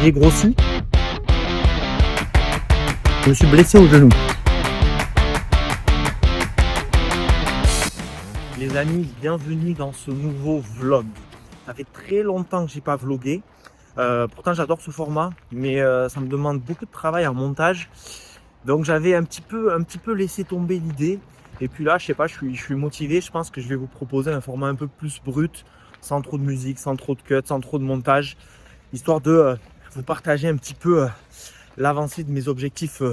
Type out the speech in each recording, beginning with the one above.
j'ai grossi. Je me suis blessé au genou. Les amis, bienvenue dans ce nouveau vlog. Ça fait très longtemps que j'ai pas vlogué. Pourtant j'adore ce format, mais ça me demande beaucoup de travail en montage. Donc j'avais un petit peu laissé tomber l'idée. Et puis là, je sais pas, je suis motivé. Je pense que je vais vous proposer un format un peu plus brut, sans trop de musique, sans trop de cuts, sans trop de montage, histoire de vous partager un petit peu l'avancée de mes objectifs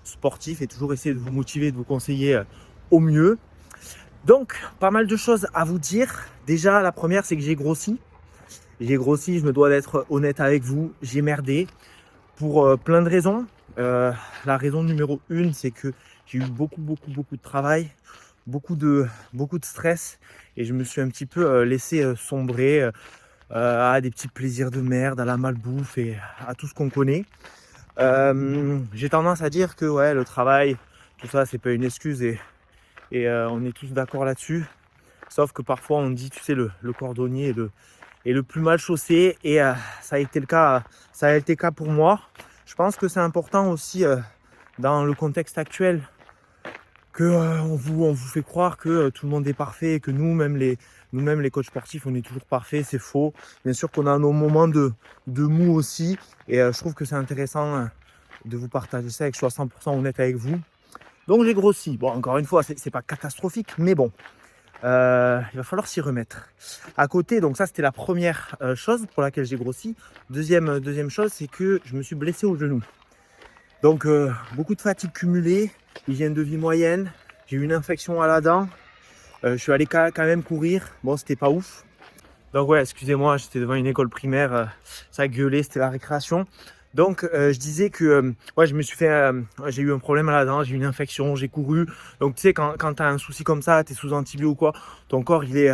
sportifs et toujours essayer de vous motiver, de vous conseiller au mieux. Donc, pas mal de choses à vous dire. Déjà, la première, c'est que j'ai grossi. J'ai grossi, je me dois d'être honnête avec vous. J'ai merdé pour plein de raisons. La raison numéro 1, c'est que j'ai eu beaucoup de travail, beaucoup de stress. Et je me suis un petit peu laissé sombrer à des petits plaisirs de merde, à la malbouffe et à tout ce qu'on connaît. J'ai tendance à dire que ouais, le travail, tout ça, c'est pas une excuse et on est tous d'accord là-dessus. Sauf que parfois on dit, tu sais, le cordonnier est le plus mal chaussé et ça a été le cas pour moi. Je pense que c'est important aussi dans le contexte actuel que on vous fait croire que tout le monde est parfait et que nous-mêmes les coachs sportifs, on est toujours parfait. C'est faux. Bien sûr qu'on a nos moments de mou aussi et je trouve que c'est intéressant de vous partager ça et que je sois 100% honnête avec vous. Donc j'ai grossi. Bon, encore une fois, c'est pas catastrophique, mais bon, il va falloir s'y remettre. À côté, donc ça c'était la première chose pour laquelle j'ai grossi. Deuxième chose, c'est que je me suis blessé au genou. Donc beaucoup de fatigue cumulée, hygiène de vie moyenne, j'ai eu une infection à la dent. Je suis allé quand même courir. Bon, c'était pas ouf. Donc ouais, excusez-moi, j'étais devant une école primaire, ça gueulait, c'était la récréation. Donc je disais que ouais, j'ai eu un problème à la dent, j'ai eu une infection, j'ai couru. Donc tu sais, quand tu as un souci comme ça, tu es sous antibio ou quoi, ton corps il est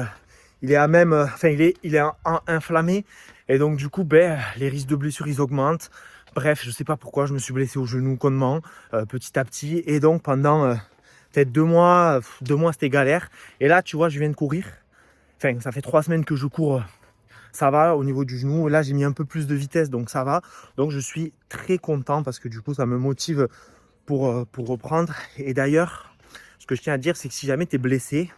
à même, il est inflammé. Et donc du coup, les risques de blessure ils augmentent. Bref, je sais pas pourquoi, je me suis blessé au genou connement, petit à petit. Et donc pendant peut-être 2 mois, c'était galère. Et là, tu vois, je viens de courir. Enfin, ça fait 3 semaines que je cours. Ça va au niveau du genou. Là, j'ai mis un peu plus de vitesse, donc ça va. Donc, je suis très content parce que du coup, ça me motive pour reprendre. Et d'ailleurs, ce que je tiens à dire, c'est que si jamais tu es blessé,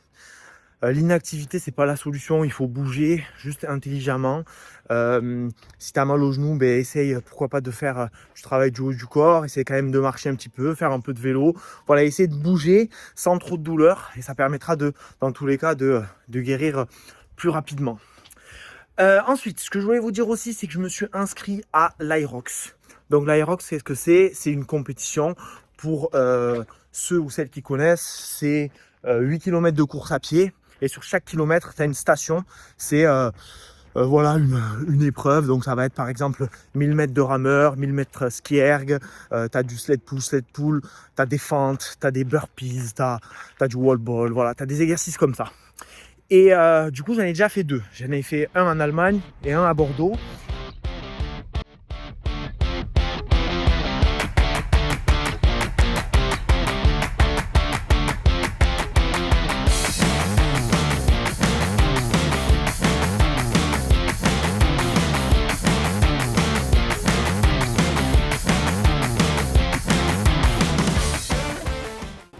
l'inactivité, c'est pas la solution. Il faut bouger juste intelligemment. Si tu as mal au genou, essaye, pourquoi pas, de faire du travail du haut du corps. Essaye quand même de marcher un petit peu, faire un peu de vélo. Voilà, essayer de bouger sans trop de douleur. Et ça permettra dans tous les cas, de guérir plus rapidement. Ensuite, ce que je voulais vous dire aussi, c'est que je me suis inscrit à l'Irox. Donc l'Irox, c'est ce que c'est. C'est une compétition pour ceux ou celles qui connaissent. C'est 8 km de course à pied. Et sur chaque kilomètre, tu as une station. C'est voilà une épreuve. Donc ça va être par exemple 1000 mètres de rameur, 1000 mètres ski erg. Tu as du sled pull, tu as des fentes, tu as des burpees, tu as du wall ball. Voilà, tu as des exercices comme ça. Et du coup, j'en ai déjà fait 2. J'en ai fait un en Allemagne et un à Bordeaux.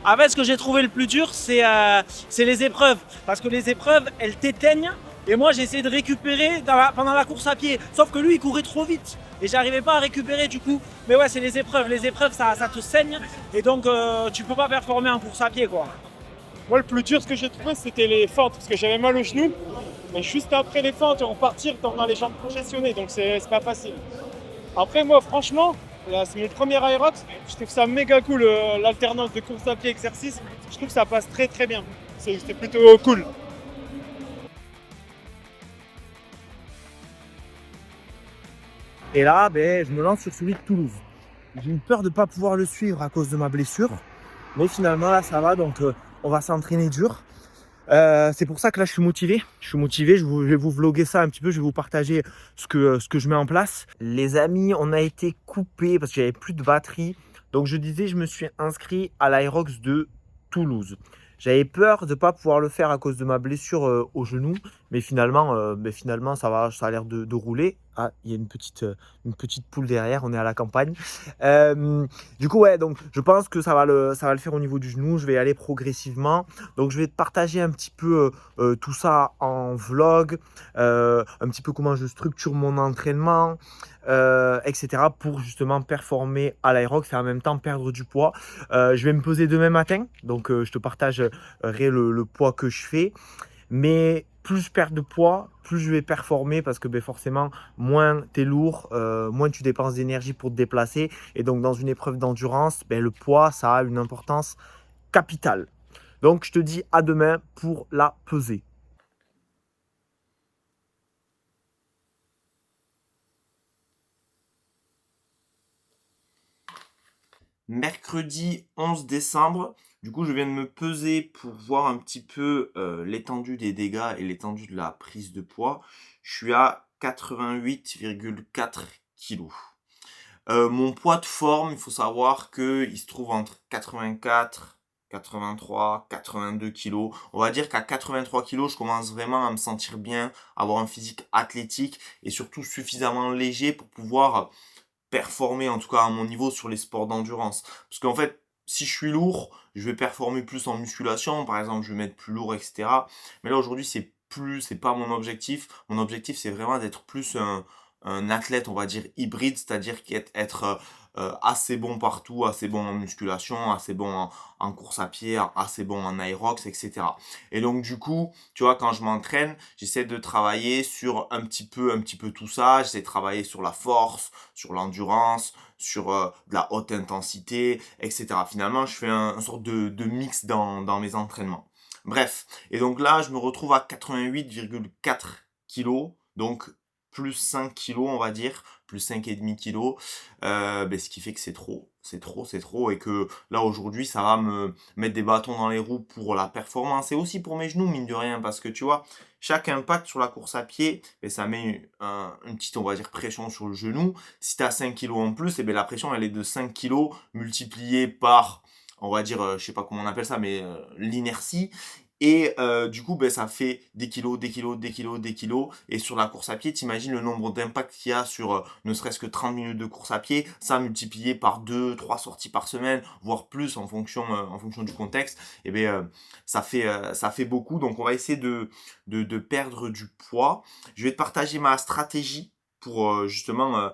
En fait, ce que j'ai trouvé le plus dur, c'est les épreuves. Parce que les épreuves, elles t'éteignent. Et moi, j'ai essayé de récupérer pendant la course à pied. Sauf que lui, il courait trop vite. Et j'arrivais pas à récupérer du coup. Mais ouais, c'est les épreuves. Les épreuves, ça te saigne. Et donc, tu peux pas performer en course à pied, quoi. Moi, le plus dur, ce que j'ai trouvé, c'était les fentes. Parce que j'avais mal au genou. Mais juste après les fentes, on partir, t'en as les jambes congestionnées. Donc, c'est pas facile. Après, moi, franchement, là, c'est mon premier Aerox. Je trouve ça méga cool, l'alternance de course à pied exercice. Je trouve que ça passe très bien. C'est plutôt cool. Et là, je me lance sur celui de Toulouse. J'ai eu peur de ne pas pouvoir le suivre à cause de ma blessure. Mais finalement, là, ça va. Donc, on va s'entraîner dur. C'est pour ça que là, je suis motivé. Je vais vous vlogger ça un petit peu. Je vais vous partager ce que je mets en place. Les amis, on a été coupés parce que j'avais plus de batterie. Donc, je disais, je me suis inscrit à l'Aerox de Toulouse. J'avais peur de ne pas pouvoir le faire à cause de ma blessure au genou. Mais finalement, ça va, ça a l'air de rouler. Ah, il y a une petite poule derrière, on est à la campagne. Du coup, ouais, donc je pense que ça va le faire au niveau du genou. Je vais y aller progressivement. Donc, je vais te partager un petit peu tout ça en vlog, un petit peu comment je structure mon entraînement, etc. pour justement performer à l'aérox et en même temps perdre du poids. Je vais me peser demain matin, donc je te partagerai le poids que je fais. Mais plus je perds de poids, plus je vais performer parce que ben, forcément, moins tu es lourd, moins tu dépenses d'énergie pour te déplacer. Et donc, dans une épreuve d'endurance, ben, le poids, ça a une importance capitale. Donc, je te dis à demain pour la pesée. Mercredi 11 décembre, du coup je viens de me peser pour voir un petit peu l'étendue des dégâts et l'étendue de la prise de poids. Je suis à 88,4 kg. Mon poids de forme, il faut savoir qu'il se trouve entre 84, 83, 82 kg. On va dire qu'à 83 kg, je commence vraiment à me sentir bien, avoir un physique athlétique et surtout suffisamment léger pour pouvoir performer, en tout cas à mon niveau, sur les sports d'endurance. Parce qu'en fait, si je suis lourd, je vais performer plus en musculation, par exemple, je vais mettre plus lourd, etc. Mais là, aujourd'hui, c'est pas mon objectif. Mon objectif, c'est vraiment d'être plus un athlète, on va dire, hybride, c'est-à-dire être assez bon partout, assez bon en musculation, assez bon en course à pied, assez bon en aérox, etc. Et donc, du coup, tu vois, quand je m'entraîne, j'essaie de travailler sur un petit peu tout ça. J'essaie de travailler sur la force, sur l'endurance, sur de la haute intensité, etc. Finalement, je fais un sorte de mix dans mes entraînements. Bref, et donc là, je me retrouve à 88,4 kg, donc plus 5 kg, on va dire, plus 5,5 kg, ce qui fait que c'est trop, et que là, aujourd'hui, ça va me mettre des bâtons dans les roues pour la performance, et aussi pour mes genoux, mine de rien, parce que tu vois, chaque impact sur la course à pied, ça met une petite, on va dire, pression sur le genou. Si tu as 5 kg en plus, la pression, elle est de 5 kg multipliée par, on va dire, je sais pas comment on appelle ça, mais l'inertie. Et du coup, ça fait des kilos, des kilos, des kilos, des kilos. Et sur la course à pied, t'imagines le nombre d'impacts qu'il y a sur ne serait-ce que 30 minutes de course à pied. Ça multiplié par 2, 3 sorties par semaine, voire plus en fonction du contexte. Ça fait beaucoup. Donc, on va essayer de perdre du poids. Je vais te partager ma stratégie pour justement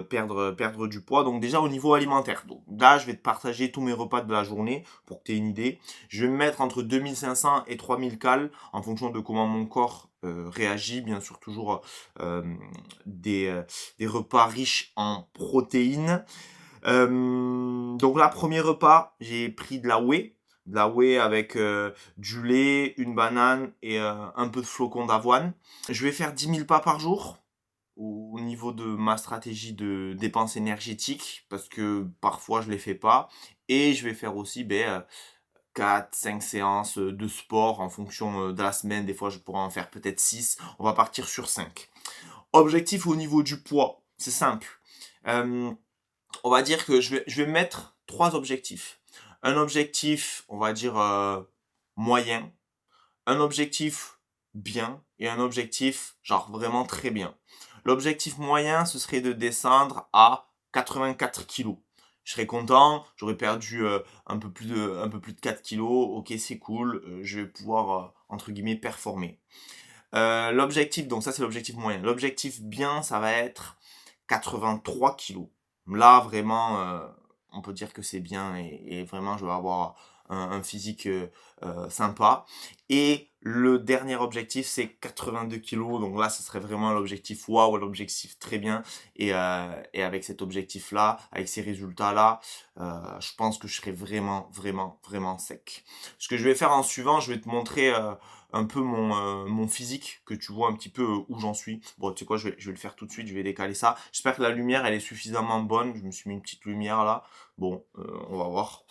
perdre du poids. Donc déjà au niveau alimentaire, donc là je vais te partager tous mes repas de la journée pour que tu aies une idée. Je vais me mettre entre 2500 et 3000 cales en fonction de comment mon corps réagit. Bien sûr toujours des repas riches en protéines. Donc là, premier repas, j'ai pris de la whey. De la whey avec du lait, une banane et un peu de flocons d'avoine. Je vais faire 10 000 pas par jour au niveau de ma stratégie de dépense énergétique parce que parfois je les fais pas, et je vais faire aussi 4-5 séances de sport en fonction de la semaine. Des fois je pourrais en faire peut-être 6, on va partir sur 5. Objectif au niveau du poids, c'est simple. On va dire que je vais mettre 3 objectifs. Un objectif, on va dire moyen, un objectif bien et un objectif genre vraiment très bien. L'objectif moyen, ce serait de descendre à 84 kg. Je serais content, j'aurais perdu un peu plus de 4 kg. Ok, c'est cool, je vais pouvoir, entre guillemets, performer. L'objectif, donc ça c'est l'objectif moyen. L'objectif bien, ça va être 83 kg. Là, vraiment, on peut dire que c'est bien, et vraiment, je vais avoir un physique sympa. Et le dernier objectif, c'est 82 kg. Donc là, ce serait vraiment l'objectif waouh, l'objectif très bien. Et avec cet objectif-là, avec ces résultats-là, je pense que je serai vraiment, vraiment, vraiment sec. Ce que je vais faire en suivant, je vais te montrer un peu mon physique, que tu vois un petit peu où j'en suis. Bon, tu sais quoi, je vais le faire tout de suite, je vais décaler ça. J'espère que la lumière, elle est suffisamment bonne. Je me suis mis une petite lumière là. Bon, on va voir.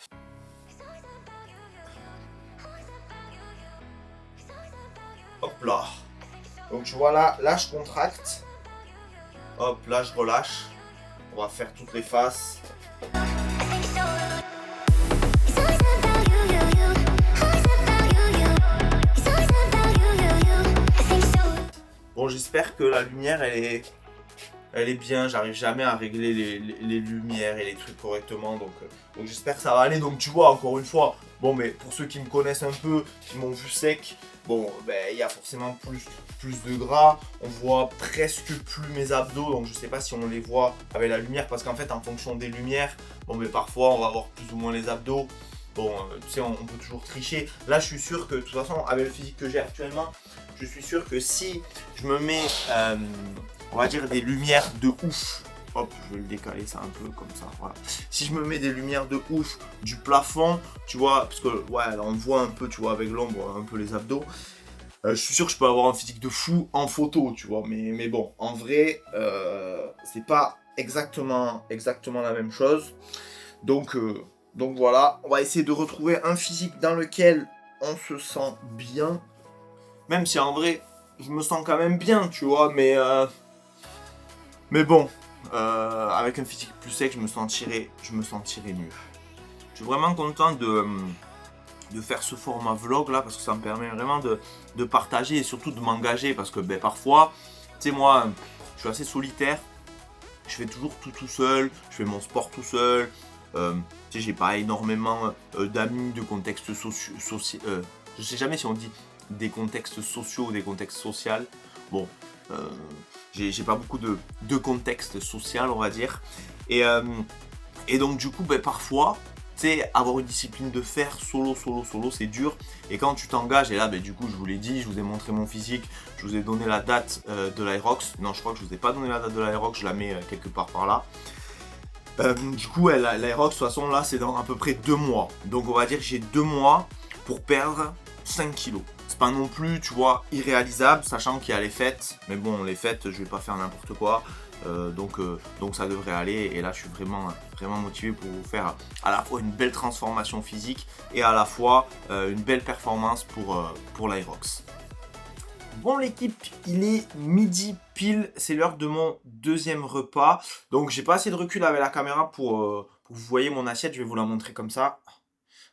Hop là. Donc tu vois là je contracte. Hop, là je relâche. On va faire toutes les faces. Bon, j'espère que la lumière elle est elle est bien, j'arrive jamais à régler les lumières et les trucs correctement, donc j'espère que ça va aller. Donc tu vois, encore une fois, bon mais pour ceux qui me connaissent un peu, qui m'ont vu sec, bon ben il y a forcément plus de gras, on voit presque plus mes abdos, donc je sais pas si on les voit avec la lumière, parce qu'en fait en fonction des lumières, bon mais parfois on va avoir plus ou moins les abdos. Bon, tu sais, on peut toujours tricher. Là, je suis sûr que, de toute façon, avec le physique que j'ai actuellement, je suis sûr que si je me mets, on va dire, des lumières de ouf, hop, je vais le décaler ça un peu comme ça, voilà. Si je me mets des lumières de ouf du plafond, tu vois, parce que, ouais, là, on voit un peu, tu vois, avec l'ombre, un peu les abdos. Je suis sûr que je peux avoir un physique de fou en photo, tu vois, mais bon, en vrai, c'est pas exactement la même chose. Donc, donc voilà, on va essayer de retrouver un physique dans lequel on se sent bien. Même si en vrai, je me sens quand même bien, tu vois, mais bon, avec un physique plus sec, je me sentirais mieux. Je suis vraiment content de faire ce format vlog là, parce que ça me permet vraiment de partager et surtout de m'engager, parce que ben, parfois, tu sais, moi, je suis assez solitaire. Je fais toujours tout seul, je fais mon sport tout seul. Tu sais, j'ai pas énormément d'amis de contextes sociaux. Je sais jamais si on dit des contextes sociaux ou des contextes sociaux. Bon, j'ai pas beaucoup de contexte social, on va dire. Et donc, du coup, ben, parfois, tu sais, avoir une discipline de fer solo, c'est dur. Et quand tu t'engages, et là, ben, du coup, je vous l'ai dit, je vous ai montré mon physique, je vous ai donné la date de l'Aerox. Non, je crois que je vous ai pas donné la date de l'Aerox, je la mets quelque part par là. Du coup, ouais, l'Aerox, de toute façon, là, c'est dans à peu près 2 mois. Donc, on va dire que j'ai 2 mois pour perdre 5 kilos. C'est pas non plus, tu vois, irréalisable, sachant qu'il y a les fêtes. Mais bon, les fêtes, je vais pas faire n'importe quoi. Donc ça devrait aller. Et là, je suis vraiment motivé pour vous faire à la fois une belle transformation physique et à la fois une belle performance pour l'Aerox. Bon l'équipe, il est midi pile, c'est l'heure de mon deuxième repas. Donc j'ai pas assez de recul avec la caméra pour que vous voyez mon assiette, je vais vous la montrer comme ça.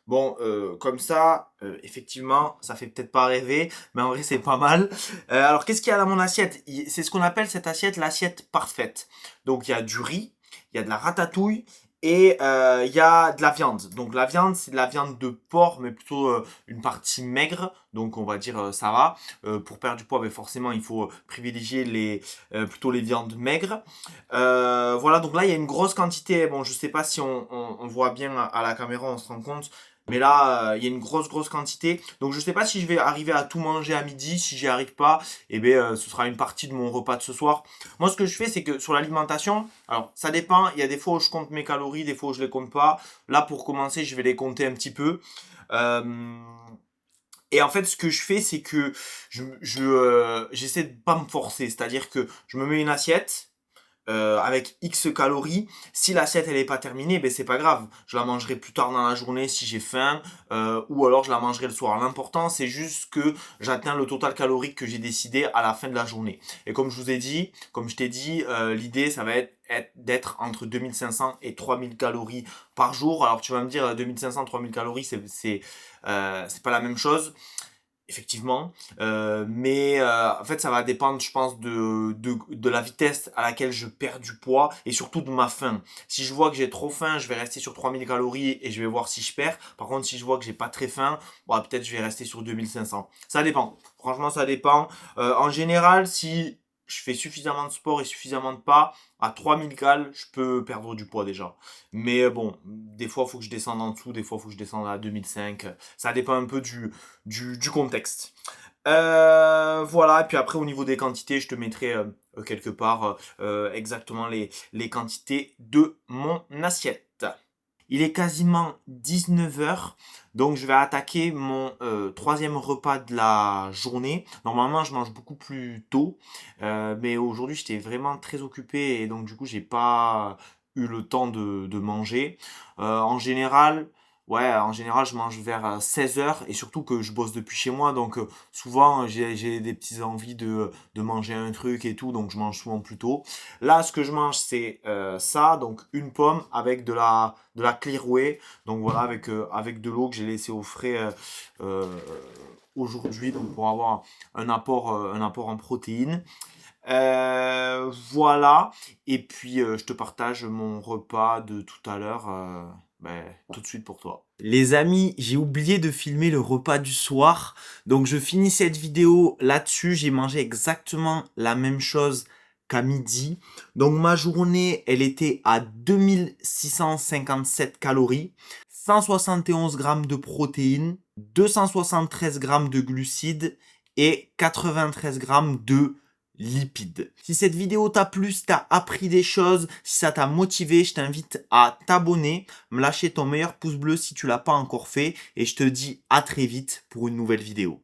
Bon, comme ça, effectivement, ça fait peut-être pas rêver, mais en vrai c'est pas mal. Alors qu'est-ce qu'il y a dans mon assiette? C'est ce qu'on appelle cette assiette l'assiette parfaite. Donc il y a du riz, il y a de la ratatouille et il y a de la viande. Donc la viande, c'est de la viande de porc, mais plutôt une partie maigre. Donc on va dire ça va. Pour perdre du poids, ben, forcément il faut privilégier plutôt les viandes maigres. Voilà, donc là il y a une grosse quantité. Bon, je sais pas si on voit bien à la caméra, on se rend compte. Mais là, il y a une grosse quantité. Donc je sais pas si je vais arriver à tout manger à midi. Si j'y arrive pas, eh bien, ce sera une partie de mon repas de ce soir. Moi, ce que je fais, c'est que sur l'alimentation, alors ça dépend. Il y a des fois où je compte mes calories, des fois où je les compte pas. Là, pour commencer, je vais les compter un petit peu. Et en fait, ce que je fais, c'est que j'essaie de pas me forcer. C'est-à-dire que je me mets une assiette avec X calories. Si l'assiette elle est pas terminée, ben c'est pas grave. Je la mangerai plus tard dans la journée si j'ai faim, ou alors je la mangerai le soir. L'important c'est juste que j'atteins le total calorique que j'ai décidé à la fin de la journée. Et comme je vous ai dit, comme je t'ai dit, l'idée ça va être d'être entre 2500 et 3000 calories par jour. Alors tu vas me dire 2500 3000 calories c'est pas la même chose. Effectivement, mais en fait ça va dépendre je pense de la vitesse à laquelle je perds du poids et surtout de ma faim. Si je vois que j'ai trop faim, je vais rester sur 3000 calories et je vais voir si je perds. Par contre si je vois que j'ai pas très faim, bon, peut-être je vais rester sur 2500. Ça dépend, franchement ça dépend. En général si je fais suffisamment de sport et suffisamment de pas, à 3000 cales, je peux perdre du poids déjà. Mais bon, des fois, il faut que je descende en dessous, des fois, il faut que je descende à 2005. Ça dépend un peu du contexte. Voilà, et puis après, au niveau des quantités, je te mettrai quelque part exactement les quantités de mon assiette. Il est quasiment 19h, donc je vais attaquer mon troisième repas de la journée. Normalement, je mange beaucoup plus tôt, mais aujourd'hui, j'étais vraiment très occupé et donc du coup, j'ai pas eu le temps de manger. En général, je mange vers 16h et surtout que je bosse depuis chez moi, donc souvent j'ai des petites envies de manger un truc et tout, donc je mange souvent plus tôt. Là, ce que je mange, c'est ça, donc une pomme avec de la Clear Whey, donc voilà, avec de l'eau que j'ai laissé au frais aujourd'hui, donc pour avoir un apport en protéines. Voilà. Et puis, je te partage mon repas de tout à l'heure, tout de suite pour toi. Les amis, j'ai oublié de filmer le repas du soir. Donc, je finis cette vidéo là-dessus. J'ai mangé exactement la même chose qu'à midi. Donc, ma journée, elle était à 2657 calories, 171 grammes de protéines, 273 grammes de glucides et 93 grammes de lipides. Si cette vidéo t'a plu, si t'as appris des choses, si ça t'a motivé, je t'invite à t'abonner, me lâcher ton meilleur pouce bleu si tu l'as pas encore fait et je te dis à très vite pour une nouvelle vidéo.